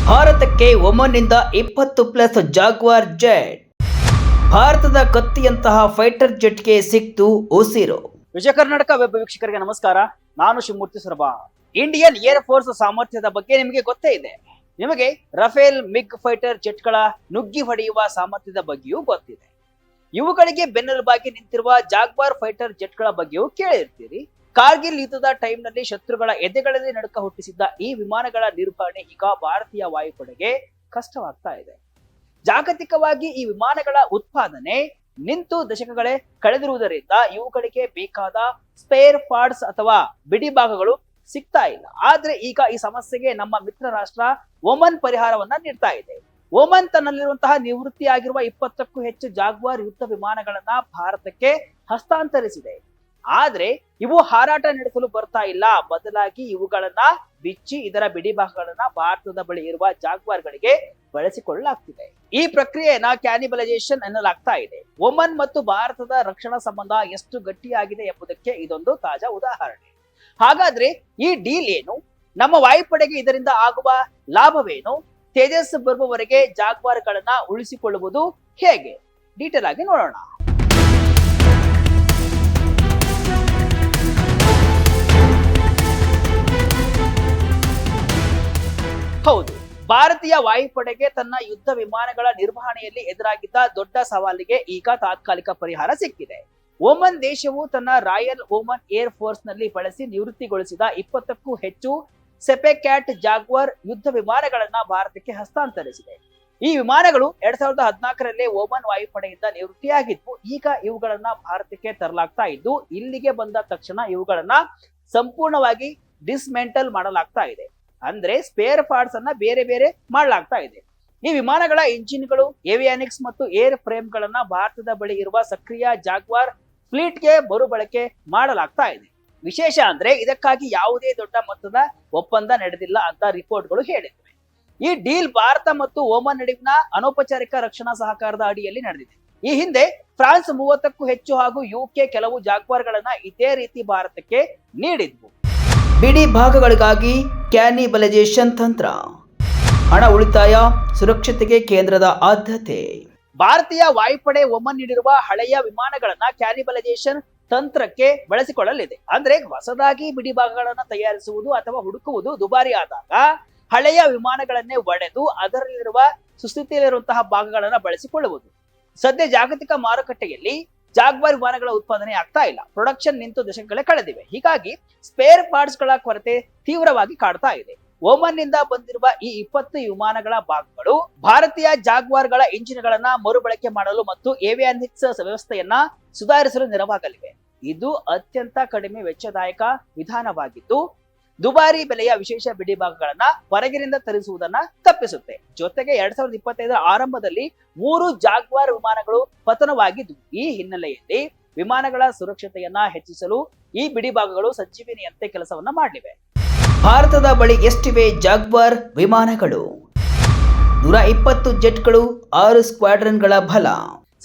ಭಾರತಕ್ಕೆ ಒಮನ್ನಿಂದ 20+ Jaguar jet. ಭಾರತದ ಕತ್ತಿಯಂತಹ fighter ಜೆಟ್ಗೆ ಸಿಕ್ತು ಉಸಿರು. ವಿಜಯ ಕರ್ನಾಟಕ ವೆಬ್ ವೀಕ್ಷಕರಿಗೆ ನಮಸ್ಕಾರ. ನಾನು ಶಿವಮೂರ್ತಿ ಸರಬಾ. ಇಂಡಿಯನ್ ಏರ್ ಫೋರ್ಸ್ ಸಾಮರ್ಥ್ಯದ ಬಗ್ಗೆ ನಿಮಗೆ ಗೊತ್ತೇ ಇದೆ. ನಿಮಗೆ ರಫೇಲ್ ಮಿಗ್ ಫೈಟರ್ ಜೆಟ್ಗಳ ನುಗ್ಗಿ ಹೊಡೆಯುವ ಸಾಮರ್ಥ್ಯದ ಬಗ್ಗೆಯೂ ಗೊತ್ತಿದೆ. ಇವುಗಳಿಗೆ ಬೆನ್ನೆಲುಬಾಗಿ ನಿಂತಿರುವ ಜಾಗ್ವಾರ್ ಫೈಟರ್ ಜೆಟ್ಗಳ ಬಗ್ಗೆಯೂ ಕೇಳಿರ್ತೀರಿ. ಕಾರ್ಗಿಲ್ ಯುದ್ಧದ ಟೈಮ್ನಲ್ಲಿ ಶತ್ರುಗಳ ಎದೆಗಳಲ್ಲಿ ನಡುಕ ಹುಟ್ಟಿಸಿದ್ದ ಈ ವಿಮಾನಗಳ ನಿರ್ವಹಣೆ ಈಗ ಭಾರತೀಯ ವಾಯುಪಡೆಗೆ ಕಷ್ಟವಾಗ್ತಾ ಇದೆ. ಜಾಗತಿಕವಾಗಿ ಈ ವಿಮಾನಗಳ ಉತ್ಪಾದನೆ ನಿಂತು ದಶಕಗಳೇ ಕಳೆದಿರುವುದರಿಂದ ಇವುಗಳಿಗೆ ಬೇಕಾದ ಸ್ಪೇರ್ ಪಾರ್ಟ್ಸ್ ಅಥವಾ ಬಿಡಿ ಭಾಗಗಳು ಸಿಗ್ತಾ ಇಲ್ಲ. ಆದ್ರೆ ಈಗ ಈ ಸಮಸ್ಯೆಗೆ ನಮ್ಮ ಮಿತ್ರ ರಾಷ್ಟ್ರ ಒಮನ್ ಪರಿಹಾರವನ್ನ ನೀಡ್ತಾ ಇದೆ. ಒಮನ್ ತನ್ನಲ್ಲಿರುವಂತಹ ನಿವೃತ್ತಿಯಾಗಿರುವ 20ಕ್ಕೂ ಹೆಚ್ಚು ಜಾಗ್ವಾರ್ ಯುದ್ಧ ವಿಮಾನಗಳನ್ನ ಭಾರತಕ್ಕೆ ಹಸ್ತಾಂತರಿಸಿದೆ. ಆದ್ರೆ ಇವು ಹಾರಾಟ ನಡೆಸಲು ಬರ್ತಾ ಇಲ್ಲ. ಬದಲಾಗಿ ಇವುಗಳನ್ನ ಬಿಚ್ಚಿ ಇದರ ಬಿಡಿ ಭಾಗಗಳನ್ನ ಭಾರತದ ಬಳಿ ಇರುವ ಜಾಗ್ವಾರ್ಗಳಿಗೆ ಬಳಸಿಕೊಳ್ಳಲಾಗ್ತಿದೆ. ಈ ಪ್ರಕ್ರಿಯೆಯನ್ನ ಕ್ಯಾನಿಬಲೈಸೇಷನ್ ಎನ್ನಲಾಗ್ತಾ ಇದೆ. ಒಮನ್ ಮತ್ತು ಭಾರತದ ರಕ್ಷಣಾ ಸಂಬಂಧ ಎಷ್ಟು ಗಟ್ಟಿಯಾಗಿದೆ ಎಂಬುದಕ್ಕೆ ಇದೊಂದು ತಾಜಾ ಉದಾಹರಣೆ. ಹಾಗಾದ್ರೆ ಈ ಡೀಲ್ ಏನು? ನಮ್ಮ ವಾಯುಪಡೆಗೆ ಇದರಿಂದ ಆಗುವ ಲಾಭವೇನು? ತೇಜಸ್ ಬರುವವರೆಗೆ ಜಾಗ್ವಾರ್ಗಳನ್ನ ಉಳಿಸಿಕೊಳ್ಳುವುದು ಹೇಗೆ? ಡೀಟೇಲ್ ಆಗಿ ನೋಡೋಣ. ಹೌದು, ಭಾರತೀಯ ವಾಯುಪಡೆಗೆ ತನ್ನ ಯುದ್ಧ ವಿಮಾನಗಳ ನಿರ್ವಹಣೆಯಲ್ಲಿ ಎದುರಾಗಿದ್ದ ದೊಡ್ಡ ಸವಾಲಿಗೆ ಈಗ ತಾತ್ಕಾಲಿಕ ಪರಿಹಾರ ಸಿಕ್ಕಿದೆ. ಒಮನ್ ದೇಶವು ತನ್ನ ರಾಯಲ್ ಒಮನ್ ಏರ್ ಫೋರ್ಸ್ ನಲ್ಲಿ ಬಳಸಿ ನಿವೃತ್ತಿಗೊಳಿಸಿದ 20ಕ್ಕೂ ಹೆಚ್ಚು ಸೆಪೆಕ್ಯಾಟ್ ಜಾಗ್ವಾರ್ ಯುದ್ಧ ವಿಮಾನಗಳನ್ನ ಭಾರತಕ್ಕೆ ಹಸ್ತಾಂತರಿಸಿದೆ. ಈ ವಿಮಾನಗಳು 2014ರಲ್ಲಿ ಒಮನ್ ವಾಯುಪಡೆಯಿಂದ ನಿವೃತ್ತಿಯಾಗಿದ್ವು. ಈಗ ಇವುಗಳನ್ನ ಭಾರತಕ್ಕೆ ತರಲಾಗ್ತಾ ಇದ್ದು, ಇಲ್ಲಿಗೆ ಬಂದ ತಕ್ಷಣ ಇವುಗಳನ್ನ ಸಂಪೂರ್ಣವಾಗಿ ಡಿಸ್ಮೆಂಟಲ್ ಮಾಡಲಾಗ್ತಾ ಇದೆ. ಅಂದ್ರೆ ಸ್ಪೇರ್ ಪಾರ್ಟ್ಸ್ ಅನ್ನ ಬೇರೆ ಬೇರೆ ಮಾಡಲಾಗ್ತಾ ಇದೆ. ಈ ವಿಮಾನಗಳ ಇಂಜಿನ್ಗಳು, ಏವಿಯಾನಿಕ್ಸ್ ಮತ್ತು ಏರ್ ಫ್ರೇಮ್ ಗಳನ್ನ ಭಾರತದ ಬಳಿ ಇರುವ ಸಕ್ರಿಯ ಜಾಗ್ವಾರ್ ಫ್ಲೀಟ್ಗೆ ಮರುಬಳಕೆ ಮಾಡಲಾಗ್ತಾ ಇದೆ. ವಿಶೇಷ ಅಂದ್ರೆ ಇದಕ್ಕಾಗಿ ಯಾವುದೇ ದೊಡ್ಡ ಮೊತ್ತದ ಒಪ್ಪಂದ ನಡೆದಿಲ್ಲ ಅಂತ ರಿಪೋರ್ಟ್ಗಳು ಹೇಳಿವೆ. ಈ ಡೀಲ್ ಭಾರತ ಮತ್ತು ಒಮನ್ ನಡುವಿನ ಅನೌಪಚಾರಿಕ ರಕ್ಷಣಾ ಸಹಕಾರದ ಅಡಿಯಲ್ಲಿ ನಡೆದಿದೆ. ಈ ಹಿಂದೆ ಫ್ರಾನ್ಸ್ 30ಕ್ಕೂ ಹೆಚ್ಚು ಹಾಗೂ ಯುಕೆ ಕೆಲವು ಜಾಗ್ವಾರ್ಗಳನ್ನ ಇದೇ ರೀತಿ ಭಾರತಕ್ಕೆ ನೀಡಿದ್ವು. ಬಿಡಿ ಭಾಗಗಳಿಗಾಗಿ ಕ್ಯಾನಿಬಲೈಸೇಷನ್ ತಂತ್ರ. ಹಣ ಉಳಿತಾಯ, ಸುರಕ್ಷತೆಗೆ ಕೇಂದ್ರದ ಆದ್ಯತೆ. ಭಾರತೀಯ ವಾಯುಪಡೆ ಒಮನ್ ನೀಡಿರುವ ಹಳೆಯ ವಿಮಾನಗಳನ್ನ ಕ್ಯಾನಿಬಲೈಸೇಷನ್ ತಂತ್ರಕ್ಕೆ ಬಳಸಿಕೊಳ್ಳಲಿದೆ. ಅಂದ್ರೆ ಹೊಸದಾಗಿ ಬಿಡಿ ಭಾಗಗಳನ್ನ ತಯಾರಿಸುವುದು ಅಥವಾ ಹುಡುಕುವುದು ದುಬಾರಿ ಆದಾಗ ಹಳೆಯ ವಿಮಾನಗಳನ್ನೇ ಒಡೆದು ಅದರಲ್ಲಿರುವ ಸುಸ್ಥಿತಿಯಲ್ಲಿರುವಂತಹ ಭಾಗಗಳನ್ನ ಬಳಸಿಕೊಳ್ಳುವುದು. ಸದ್ಯ ಜಾಗತಿಕ ಮಾರುಕಟ್ಟೆಯಲ್ಲಿ ಜಾಗ್ವಾರ್ ವಿಮಾನಗಳ ಉತ್ಪಾದನೆ ಆಗ್ತಾ ಇಲ್ಲ. ಪ್ರೊಡಕ್ಷನ್ ನಿಂತು ದಶಕಗಳೇ ಕಳೆದಿವೆ. ಹೀಗಾಗಿ ಸ್ಪೇರ್ ಪಾರ್ಟ್ಸ್ ಗಳ ಕೊರತೆ ತೀವ್ರವಾಗಿ ಕಾಡ್ತಾ ಇದೆ. ಒಮನ್ ನಿಂದ ಬಂದಿರುವ ಈ 20 ವಿಮಾನಗಳ ಭಾಗಗಳು ಭಾರತೀಯ ಜಾಗ್ವಾರ್ಗಳ ಇಂಜಿನ್ ಗಳನ್ನ ಮರುಬಳಕೆ ಮಾಡಲು ಮತ್ತು ಏವಿಯಾನಿಕ್ಸ್ ವ್ಯವಸ್ಥೆಯನ್ನ ಸುಧಾರಿಸಲು ನೆರವಾಗಲಿವೆ. ಇದು ಅತ್ಯಂತ ಕಡಿಮೆ ವೆಚ್ಚದಾಯಕ ವಿಧಾನವಾಗಿದ್ದು, ದುಬಾರಿ ಬೆಲೆಯ ವಿಶೇಷ ಬಿಡಿ ಭಾಗಗಳನ್ನ ಹೊರಗಿನಿಂದ ತರಿಸುವುದನ್ನ ತಪ್ಪಿಸುತ್ತೆ. ಜೊತೆಗೆ 2025ರ ಆರಂಭದಲ್ಲಿ 3 ಜಾಗ್ವಾರ್ ವಿಮಾನಗಳು ಪತನವಾಗಿದ್ದು, ಈ ಹಿನ್ನೆಲೆಯಲ್ಲಿ ವಿಮಾನಗಳ ಸುರಕ್ಷತೆಯನ್ನ ಹೆಚ್ಚಿಸಲು ಈ ಬಿಡಿ ಭಾಗಗಳು ಸಂಜೀವಿನಿಯಂತೆ ಕೆಲಸವನ್ನ ಮಾಡಲಿವೆ. ಭಾರತದ ಬಳಿ ಎಷ್ಟಿವೆ ಜಾಗ್ವಾರ್ ವಿಮಾನಗಳು? 120 ಜೆಟ್ಗಳು, 6 ಸ್ಕ್ವಾಡ್ರನ್ಗಳ ಬಲ.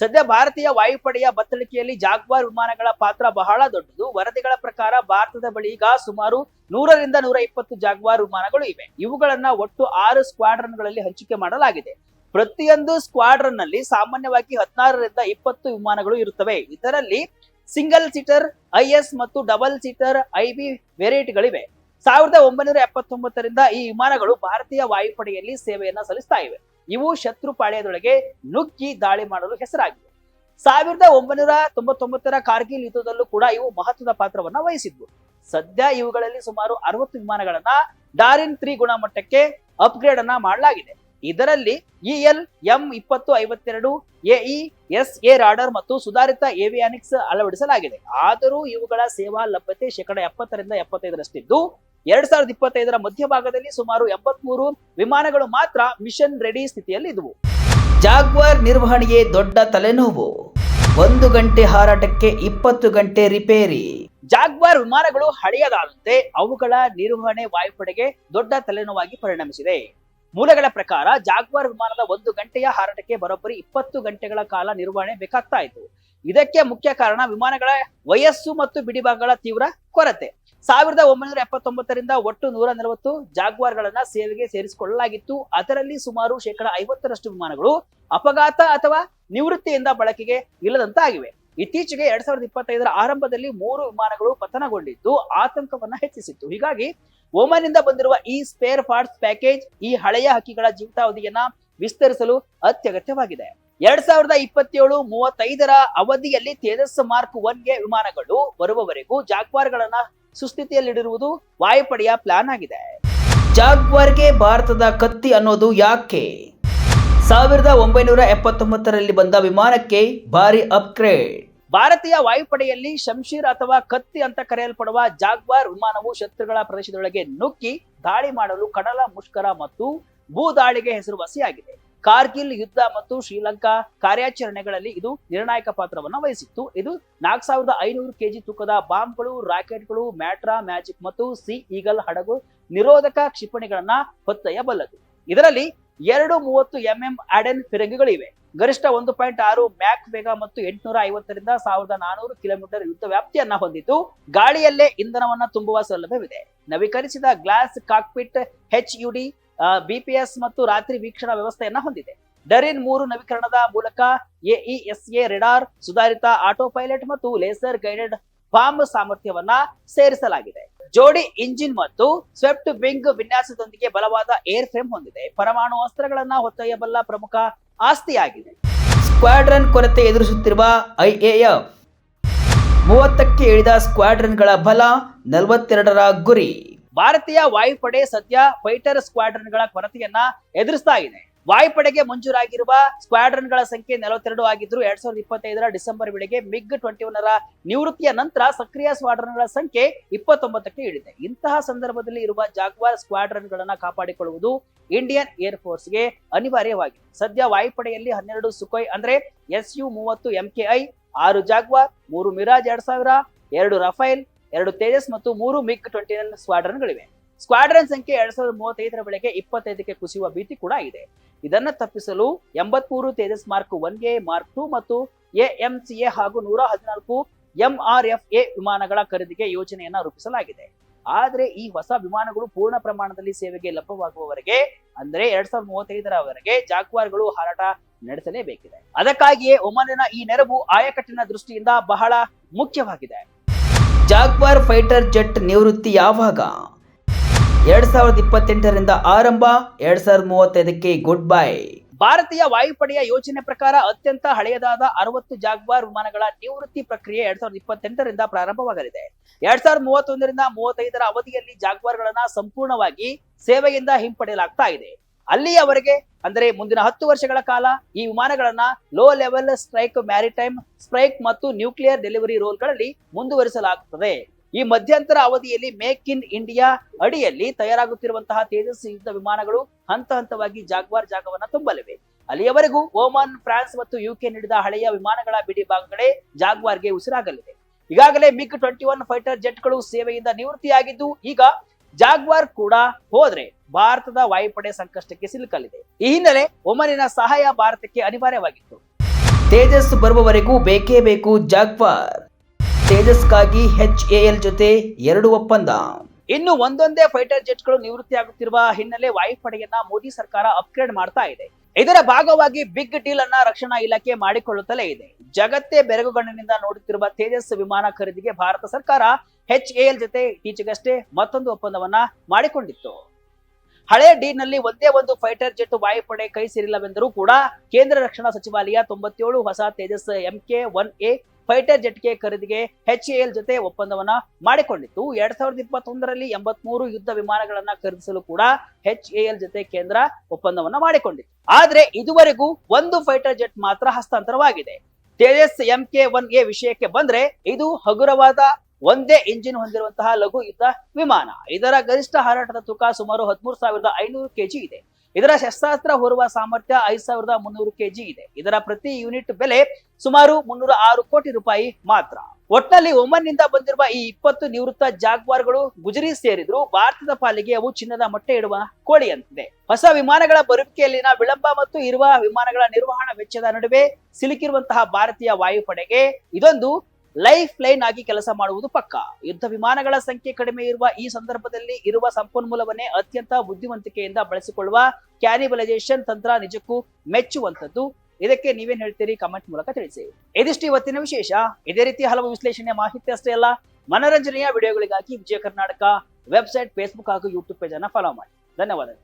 ಸದ್ಯ ಭಾರತೀಯ ವಾಯುಪಡೆಯ ಬತ್ತಳಿಕೆಯಲ್ಲಿ ಜಾಗ್ವಾರ್ ವಿಮಾನಗಳ ಪಾತ್ರ ಬಹಳ ದೊಡ್ಡದು. ವರದಿಗಳ ಪ್ರಕಾರ ಭಾರತದ ಬಳಿ ಈಗ ಸುಮಾರು 100ರಿಂದ 120 ಜಾಗ್ವಾರ್ ವಿಮಾನಗಳು ಇವೆ. ಇವುಗಳನ್ನ ಒಟ್ಟು 6 ಸ್ಕ್ವಾಡ್ರನ್ಗಳಲ್ಲಿ ಹಂಚಿಕೆ ಮಾಡಲಾಗಿದೆ. ಪ್ರತಿಯೊಂದು ಸ್ಕ್ವಾಡ್ರನ್ ನಲ್ಲಿ ಸಾಮಾನ್ಯವಾಗಿ 16ರಿಂದ 20 ವಿಮಾನಗಳು ಇರುತ್ತವೆ. ಇದರಲ್ಲಿ ಸಿಂಗಲ್ ಸೀಟರ್ IS ಮತ್ತು ಡಬಲ್ ಸೀಟರ್ IB ವೇರಿಯಂಟ್ಗಳಿವೆ. 1979ರಿಂದ ಈ ವಿಮಾನಗಳು ಭಾರತೀಯ ವಾಯುಪಡೆಯಲ್ಲಿ ಸೇವೆಯನ್ನ ಸಲ್ಲಿಸ್ತಾ ಇವೆ. ಇವು ಶತ್ರು ಪಾಳ್ಯದೊಳಗೆ ನುಗ್ಗಿ ದಾಳಿ ಮಾಡಲು ಹೆಸರಾಗಿವೆ. 1999ರ ಕಾರ್ಗಿಲ್ ಯುದ್ಧದಲ್ಲೂ ಕೂಡ ಇವು ಮಹತ್ವದ ಪಾತ್ರವನ್ನ ವಹಿಸಿದ್ವು. ಸದ್ಯ ಇವುಗಳಲ್ಲಿ ಸುಮಾರು 60 ವಿಮಾನಗಳನ್ನ ಡಾರಿನ್ 3 ಗುಣಮಟ್ಟಕ್ಕೆ ಅಪ್ಗ್ರೇಡ್ ಅನ್ನ ಮಾಡಲಾಗಿದೆ. ಇದರಲ್ಲಿ EL-M-2052 AE-SA ರಾಡರ್ ಮತ್ತು ಸುಧಾರಿತ ಏವಿಯಾನಿಕ್ಸ್ ಅಳವಡಿಸಲಾಗಿದೆ. ಆದರೂ ಇವುಗಳ ಸೇವಾ ಲಭ್ಯತೆ 70ರಿಂದ 75ರಷ್ಟಿದ್ದು, 2025ರ ಮಧ್ಯಭಾಗದಲ್ಲಿ ಸುಮಾರು 83 ವಿಮಾನಗಳು ಮಾತ್ರ ಮಿಷನ್ ರೆಡಿ ಸ್ಥಿತಿಯಲ್ಲಿ ಇದ್ವು. ಜಾಗ್ವಾರ್ ನಿರ್ವಹಣೆಗೆ ದೊಡ್ಡ ತಲೆನೋವು. 1 ಗಂಟೆ ಹಾರಾಟಕ್ಕೆ 20 ಗಂಟೆ ರಿಪೇರಿ. ಜಾಗ್ವಾರ್ ವಿಮಾನಗಳು ಹಳೆಯದಾದಂತೆ ಅವುಗಳ ನಿರ್ವಹಣೆ ವಾಯುಪಡೆಗೆ ದೊಡ್ಡ ತಲೆನೋವಾಗಿ ಪರಿಣಮಿಸಿದೆ. ಮೂಲಗಳ ಪ್ರಕಾರ ಜಾಗ್ವಾರ್ ವಿಮಾನದ 1 ಗಂಟೆಯ ಹಾರಾಟಕ್ಕೆ ಬರೋಬ್ಬರಿ 20 ಗಂಟೆಗಳ ಕಾಲ ನಿರ್ವಹಣೆ ಬೇಕಾಗ್ತಾ ಇತ್ತು. ಇದಕ್ಕೆ ಮುಖ್ಯ ಕಾರಣ ವಿಮಾನಗಳ ವಯಸ್ಸು ಮತ್ತು ಬಿಡಿಭಾಗಗಳ ತೀವ್ರ ಕೊರತೆ. 1979ರಿಂದ ಒಟ್ಟು 140 ಜಾಗ್ವಾರ್ಗಳನ್ನ ಸೇವೆಗೆ ಸೇರಿಸಿಕೊಳ್ಳಲಾಗಿತ್ತು. ಅದರಲ್ಲಿ ಸುಮಾರು 50% ವಿಮಾನಗಳು ಅಪಘಾತ ಅಥವಾ ನಿವೃತ್ತಿಯಿಂದ ಬಳಕೆಗೆ ಇಲ್ಲದಂತಾಗಿವೆ. ಇತ್ತೀಚೆಗೆ 2025ರ ಆರಂಭದಲ್ಲಿ 3 ವಿಮಾನಗಳು ಪತನಗೊಂಡಿದ್ದು ಆತಂಕವನ್ನ ಹೆಚ್ಚಿಸಿತ್ತು. ಹೀಗಾಗಿ ಒಮನ್ನಿಂದ ಬಂದಿರುವ ಈ ಸ್ಪೇರ್ ಪಾರ್ಟ್ಸ್ ಪ್ಯಾಕೇಜ್ ಈ ಹಳೆಯ ಹಕ್ಕಿಗಳ ಜೀವಿತಾವಧಿಯನ್ನ ವಿಸ್ತರಿಸಲು ಅತ್ಯಗತ್ಯವಾಗಿದೆ. 2027-35ರ ಅವಧಿಯಲ್ಲಿ ತೇಜಸ್ ಮಾರ್ಕ್ 1ಗೆ ವಿಮಾನಗಳು ಬರುವವರೆಗೂ ಜಾಗ್ವಾರ್ಗಳನ್ನ ಸುಸ್ಥಿತಿಯಲ್ಲಿಡಿರುವುದು ವಾಯುಪಡೆಯ ಪ್ಲಾನ್ ಆಗಿದೆ. ಜಾಗ್ವಾರ್ಗೆ ಭಾರತದ ಕತ್ತಿ ಅನ್ನೋದು ಯಾಕೆ? 1979ರಲ್ಲಿ ಬಂದ ವಿಮಾನಕ್ಕೆ ಭಾರಿ ಅಪ್ಗ್ರೇಡ್. ಭಾರತೀಯ ವಾಯುಪಡೆಯಲ್ಲಿ ಶಂಶೀರ್ ಅಥವಾ ಕತ್ತಿ ಅಂತ ಕರೆಯಲ್ಪಡುವ ಜಾಗ್ವಾರ್ ವಿಮಾನವು ಶತ್ರುಗಳ ಪ್ರದೇಶದೊಳಗೆ ನುಗ್ಗಿ ದಾಳಿ ಮಾಡಲು ಕಡಲ ಮುಷ್ಕರ ಮತ್ತು ಭೂ ದಾಳಿಗೆ ಹೆಸರುವಾಸಿಯಾಗಿದೆ. ಕಾರ್ಗಿಲ್ ಯುದ್ಧ ಮತ್ತು ಶ್ರೀಲಂಕಾ ಕಾರ್ಯಾಚರಣೆಗಳಲ್ಲಿ ಇದು ನಿರ್ಣಾಯಕ ಪಾತ್ರವನ್ನು ವಹಿಸಿತ್ತು. ಇದು 4500 ಕೆಜಿ ತೂಕದ ಬಾಂಬ್ಗಳು, ರಾಕೆಟ್ಗಳು, ಮ್ಯಾಟ್ರಾ, ಮ್ಯಾಜಿಕ್ ಮತ್ತು ಸಿ ಈಗಲ್ ಹಡಗು ನಿರೋಧಕ ಕ್ಷಿಪಣಿಗಳನ್ನ ಹೊತ್ತೊಯ್ಯಬಲ್ಲದು. ಇದರಲ್ಲಿ 230 mm ಆಡೆನ್ ಫಿರಂಗಿಗಳಿವೆ. ಗರಿಷ್ಠ 1.6 ಮ್ಯಾಕ್ ವೇಗ ಮತ್ತು 850ರಿಂದ 1400 ಕಿಲೋಮೀಟರ್ ಯುದ್ಧ ವ್ಯಾಪ್ತಿಯನ್ನ ಹೊಂದಿದ್ದು ಗಾಳಿಯಲ್ಲೇ ಇಂಧನವನ್ನ ತುಂಬುವ ಸೌಲಭ್ಯವಿದೆ. ನವೀಕರಿಸಿದ ಗ್ಲಾಸ್ ಕಾಕ್ಪಿಟ್, HUD, BPS ಮತ್ತು ರಾತ್ರಿ ವೀಕ್ಷಣಾ ವ್ಯವಸ್ಥೆಯನ್ನ ಹೊಂದಿದೆ. ಡರಿನ್ 3 ನವೀಕರಣದ ಮೂಲಕ AESA ರೆಡಾರ್, ಸುಧಾರಿತ ಆಟೋ ಪೈಲಟ್ ಮತ್ತು ಲೇಸರ್ ಗೈಡೆಡ್ ಬಾಂಬ್ ಸಾಮರ್ಥ್ಯವನ್ನ ಸೇರಿಸಲಾಗಿದೆ. ಜೋಡಿ ಇಂಜಿನ್ ಮತ್ತು ಸ್ವೆಪ್ಟ್ ವಿಂಗ್ ವಿನ್ಯಾಸದೊಂದಿಗೆ ಬಲವಾದ ಏರ್ ಫ್ರೇಮ್ ಹೊಂದಿದೆ. ಪರಮಾಣು ಅಸ್ತ್ರಗಳನ್ನ ಹೊತ್ತೊಯ್ಯಬಲ್ಲ ಪ್ರಮುಖ ಆಸ್ತಿಯಾಗಿದೆ. ಸ್ಕ್ವಾಡ್ರನ್ ಕೊರತೆ ಎದುರಿಸುತ್ತಿರುವ IAF 30ಕ್ಕೆ ಇಳಿದ ಸ್ಕ್ವಾಡ್ರನ್ಗಳ ಬಲ 42ರ ಗುರಿ. ಭಾರತೀಯ ವಾಯುಪಡೆ ಸದ್ಯ ಫೈಟರ್ ಸ್ಕ್ವಾಡ್ರನ್ಗಳ ಕೊರತೆಯನ್ನ ಎದುರಿಸ್ತಾ ಇದೆ. ವಾಯುಪಡೆಗೆ ಮಂಜೂರಾಗಿರುವ ಸ್ಕ್ವಾಡ್ರನ್ಗಳ ಸಂಖ್ಯೆ 42 ಆಗಿದ್ರು 2025ರ ಡಿಸೆಂಬರ್ ವೇಳೆಗೆ MiG-21ರ ನಿವೃತ್ತಿಯ ನಂತರ ಸಕ್ರಿಯ ಸ್ಕ್ವಾಡ್ರನ್ಗಳ ಸಂಖ್ಯೆ 29ಕ್ಕೆ ಇಳಿದೆ. ಇಂತಹ ಸಂದರ್ಭದಲ್ಲಿ ಇರುವ ಜಾಗ್ವಾರ್ ಸ್ಕ್ವಾಡ್ರನ್ಗಳನ್ನ ಕಾಪಾಡಿಕೊಳ್ಳುವುದು ಇಂಡಿಯನ್ ಏರ್ ಫೋರ್ಸ್ಗೆ ಅನಿವಾರ್ಯವಾಗಿದೆ. ಸದ್ಯ ವಾಯುಪಡೆಯಲ್ಲಿ 12 ಸುಖೋಯ್ ಅಂದ್ರೆ Su-30 MKI, 6 Jaguar, 3 Mirage 2000, 2 Rafale, 2 Tejas ಮತ್ತು 3 MiG-29 ಸ್ಕ್ವಾಡ್ರನ್ಗಳಿವೆ. ಸ್ಕ್ವಾಡ್ರನ್ ಸಂಖ್ಯೆ 2035ರ ವೇಳೆಗೆ 25ಕ್ಕೆ ಕುಸಿಯುವ ಭೀತಿ ಕೂಡ ಇದೆ. ಇದನ್ನ ತಪ್ಪಿಸಲು 83 ತೇಜಸ್ ಮಾರ್ಕ್ 1ಗೆ, ಮಾರ್ಕ್ 2 ಮತ್ತು AMCA ಹಾಗೂ 114 MRFA ವಿಮಾನಗಳ ಖರೀದಿಗೆ ಯೋಜನೆಯನ್ನ ರೂಪಿಸಲಾಗಿದೆ. ಆದ್ರೆ ಈ ಹೊಸ ವಿಮಾನಗಳು ಪೂರ್ಣ ಪ್ರಮಾಣದಲ್ಲಿ ಸೇವೆಗೆ ಲಭ್ಯವಾಗುವವರೆಗೆ ಅಂದ್ರೆ 2035ರವರೆಗೆ ಜಾಗ್ವಾರ್ಗಳು ಹಾರಾಟ ನಡೆಸಲೇಬೇಕಿದೆ. ಅದಕ್ಕಾಗಿಯೇ ಒಮನ್ನಿನ ಈ ನೆರವು ಆಯಕಟ್ಟಿನ ದೃಷ್ಟಿಯಿಂದ ಬಹಳ ಮುಖ್ಯವಾಗಿದೆ. ಜಾಗ್ವಾರ್ ಫೈಟರ್ ಜೆಟ್ ನಿವೃತ್ತಿ ಯಾವಾಗ? 2028ರಿಂದ ಆರಂಭ, 2035ಕ್ಕೆ ಗುಡ್ ಬೈ. ಭಾರತೀಯ ವಾಯುಪಡೆಯ ಯೋಜನೆ ಪ್ರಕಾರ ಅತ್ಯಂತ ಹಳೆಯದಾದ 60 ಜಾಗ್ವಾರ್ ವಿಮಾನಗಳ ನಿವೃತ್ತಿ ಪ್ರಕ್ರಿಯೆ 2028ರಿಂದ ಪ್ರಾರಂಭವಾಗಲಿದೆ. 2031ರಿಂದ 35ರ ಅವಧಿಯಲ್ಲಿ ಜಾಗ್ವಾರ್ಗಳನ್ನ ಸಂಪೂರ್ಣವಾಗಿ ಸೇವೆಯಿಂದ ಹಿಂಪಡೆಯಲಾಗ್ತಾ ಇದೆ. ಅಲ್ಲಿಯವರೆಗೆ ಅಂದರೆ ಮುಂದಿನ 10 ವರ್ಷಗಳ ಕಾಲ ಈ ವಿಮಾನಗಳನ್ನ low level strike, maritime strike ಮತ್ತು ನ್ಯೂಕ್ಲಿಯರ್ ಡೆಲಿವರಿ ರೋಲ್ಗಳಲ್ಲಿ ಮುಂದುವರಿಸಲಾಗುತ್ತದೆ. ಈ ಮಧ್ಯಂತರ ಅವಧಿಯಲ್ಲಿ ಮೇಕ್ ಇನ್ ಇಂಡಿಯಾ ಅಡಿಯಲ್ಲಿ ತಯಾರಾಗುತ್ತಿರುವಂತಹ ತೇಜಸ್ ಯುದ್ಧ ವಿಮಾನಗಳು ಹಂತ ಹಂತವಾಗಿ ಜಾಗ್ವಾರ್ ಜಾಗವನ್ನ ತುಂಬಲಿವೆ. ಅಲ್ಲಿಯವರೆಗೂ ಒಮನ್, ಫ್ರಾನ್ಸ್ ಮತ್ತು UK ನೀಡಿದ ಹಳೆಯ ವಿಮಾನಗಳ ಬಿಡಿ ಭಾಗಗಳೇ ಜಾಗ್ವಾರ್ಗೆ ಉಸಿರಾಗಲಿದೆ. ಈಗಾಗಲೇ MiG-21 ಫೈಟರ್ ಜೆಟ್ಗಳು ಸೇವೆಯಿಂದ ನಿವೃತ್ತಿಯಾಗಿದ್ದು ಈಗ ಜಾಗ್ವಾರ್ ಕೂಡ ಹೋದ್ರೆ ಭಾರತದ ವಾಯುಪಡೆ ಸಂಕಷ್ಟಕ್ಕೆ ಸಿಲುಕಲಿದೆ. ಈ ಹಿನ್ನೆಲೆ ಒಮನಿನ ಸಹಾಯ ಭಾರತಕ್ಕೆ ಅನಿವಾರ್ಯವಾಗಿತ್ತು. ತೇಜಸ್ ಬರುವವರೆಗೂ ಬೇಕೇ ಬೇಕು ಜಾಗ್ವಾರ್. ತೇಜಸ್ಗಾಗಿ HAL ಜೊತೆ 2 ಒಪ್ಪಂದ. ಇನ್ನು ಒಂದೊಂದೇ ಫೈಟರ್ ಜೆಟ್ಗಳು ನಿವೃತ್ತಿಯಾಗುತ್ತಿರುವ ಹಿನ್ನೆಲೆ ವಾಯುಪಡೆಯನ್ನ ಮೋದಿ ಸರ್ಕಾರ ಅಪ್ಗ್ರೇಡ್ ಮಾಡ್ತಾ ಇದೆ. ಇದರ ಭಾಗವಾಗಿ ಬಿಗ್ ಡೀಲ್ ಅನ್ನ ರಕ್ಷಣಾ ಇಲಾಖೆ ಮಾಡಿಕೊಳ್ಳುತ್ತಲೇ ಇದೆ. ಜಗತ್ತೇ ಬೆರಗುಗಣ್ಣಿನಿಂದ ನೋಡುತ್ತಿರುವ ತೇಜಸ್ ವಿಮಾನ ಖರೀದಿಗೆ ಭಾರತ ಸರ್ಕಾರ HAL ಜೊತೆ ಇತ್ತೀಚೆಗಷ್ಟೇ ಮತ್ತೊಂದು ಒಪ್ಪಂದವನ್ನ ಮಾಡಿಕೊಂಡಿತ್ತು. ಹಳೆ ಡೀಲ್ನಲ್ಲಿ ಒಂದೇ ಒಂದು ಫೈಟರ್ ಜೆಟ್ ವಾಯುಪಡೆ ಕೈ ಸೇರಿಲ್ಲವೆಂದರೂ ಕೂಡ ಕೇಂದ್ರ ರಕ್ಷಣಾ ಸಚಿವಾಲಯ 97 ಹೊಸ ತೇಜಸ್ MK-1A ಫೈಟರ್ ಜೆಟ್ಗೆ ಖರೀದಿಗೆ HAL ಜೊತೆ ಒಪ್ಪಂದವನ್ನ ಮಾಡಿಕೊಂಡಿತ್ತು. 2021ರಲ್ಲಿ 83 ಯುದ್ಧ ವಿಮಾನಗಳನ್ನ ಖರೀದಿಸಲು ಕೂಡ HAL ಜೊತೆ ಕೇಂದ್ರ ಒಪ್ಪಂದವನ್ನ ಮಾಡಿಕೊಂಡಿತ್ತು. ಆದ್ರೆ ಇದುವರೆಗೂ ಒಂದು ಫೈಟರ್ ಜೆಟ್ ಮಾತ್ರ ಹಸ್ತಾಂತರವಾಗಿದೆ. ತೇಜಸ್ MK-1A ವಿಷಯಕ್ಕೆ ಬಂದ್ರೆ ಇದು ಹಗುರವಾದ ಒಂದೇ ಇಂಜಿನ್ ಹೊಂದಿರುವಂತಹ ಲಘು ಯುದ್ಧ ವಿಮಾನ. ಇದರ ಗರಿಷ್ಠ ಹಾರಾಟದ ತೂಕ ಸುಮಾರು 13,500 ಕೆಜಿ ಇದೆ. ಇದರ ಶಸ್ತ್ರಾಸ್ತ್ರ ಹೊರುವ ಸಾಮರ್ಥ್ಯ 5,300 ಕೆಜಿ ಇದೆ. ಇದರ ಪ್ರತಿ ಯೂನಿಟ್ ಬೆಲೆ ಸುಮಾರು 306 ಕೋಟಿ ರೂಪಾಯಿ ಮಾತ್ರ. ಒಟ್ನಲ್ಲಿ ಒಮನ್ ನಿಂದ ಬಂದಿರುವ ಈ 20 ನಿವೃತ್ತ ಜಾಗ್ವಾರ್ಗಳು ಗುಜರಿ ಸೇರಿದ್ರು ಭಾರತದ ಪಾಲಿಗೆ ಅವು ಚಿನ್ನದ ಮೊಟ್ಟೆ ಇಡುವ ಕೋಳಿಯಂತಿದೆ. ಹೊಸ ವಿಮಾನಗಳ ಬರುವಿಕೆಯಲ್ಲಿನ ವಿಳಂಬ ಮತ್ತು ಇರುವ ವಿಮಾನಗಳ ನಿರ್ವಹಣಾ ವೆಚ್ಚದ ನಡುವೆ ಸಿಲುಕಿರುವಂತಹ ಭಾರತೀಯ ವಾಯುಪಡೆಗೆ ಇದೊಂದು ಲೈಫ್ ಲೈನ್ ಆಗಿ ಕೆಲಸ ಮಾಡುವುದು ಪಕ್ಕ. ಯುದ್ಧ ವಿಮಾನಗಳ ಸಂಖ್ಯೆ ಕಡಿಮೆ ಇರುವ ಈ ಸಂದರ್ಭದಲ್ಲಿ ಇರುವ ಸಂಪನ್ಮೂಲವನ್ನೇ ಅತ್ಯಂತ ಬುದ್ಧಿವಂತಿಕೆಯಿಂದ ಬಳಸಿಕೊಳ್ಳುವ ಕ್ಯಾನಿಬಲೈಸೇಷನ್ ತಂತ್ರ ನಿಜಕ್ಕೂ ಮೆಚ್ಚುವಂತದ್ದು. ಇದಕ್ಕೆ ನೀವೇನ್ ಹೇಳ್ತೀರಿ? ಕಮೆಂಟ್ ಮೂಲಕ ತಿಳಿಸಿ. ಇದಿಷ್ಟು ಇವತ್ತಿನ ವಿಶೇಷ. ಇದೇ ರೀತಿ ಹಲವು ವಿಶ್ಲೇಷಣೆಯ ಮಾಹಿತಿ ಅಷ್ಟೇ ಅಲ್ಲ, ಮನರಂಜನೆಯ ವಿಡಿಯೋಗಳಿಗಾಗಿ ವಿಜಯ ಕರ್ನಾಟಕ ವೆಬ್ಸೈಟ್, ಫೇಸ್ಬುಕ್ ಹಾಗೂ ಯೂಟ್ಯೂಬ್ ಪೇಜ್ ಅನ್ನು ಫಾಲೋ ಮಾಡಿ. ಧನ್ಯವಾದಗಳು.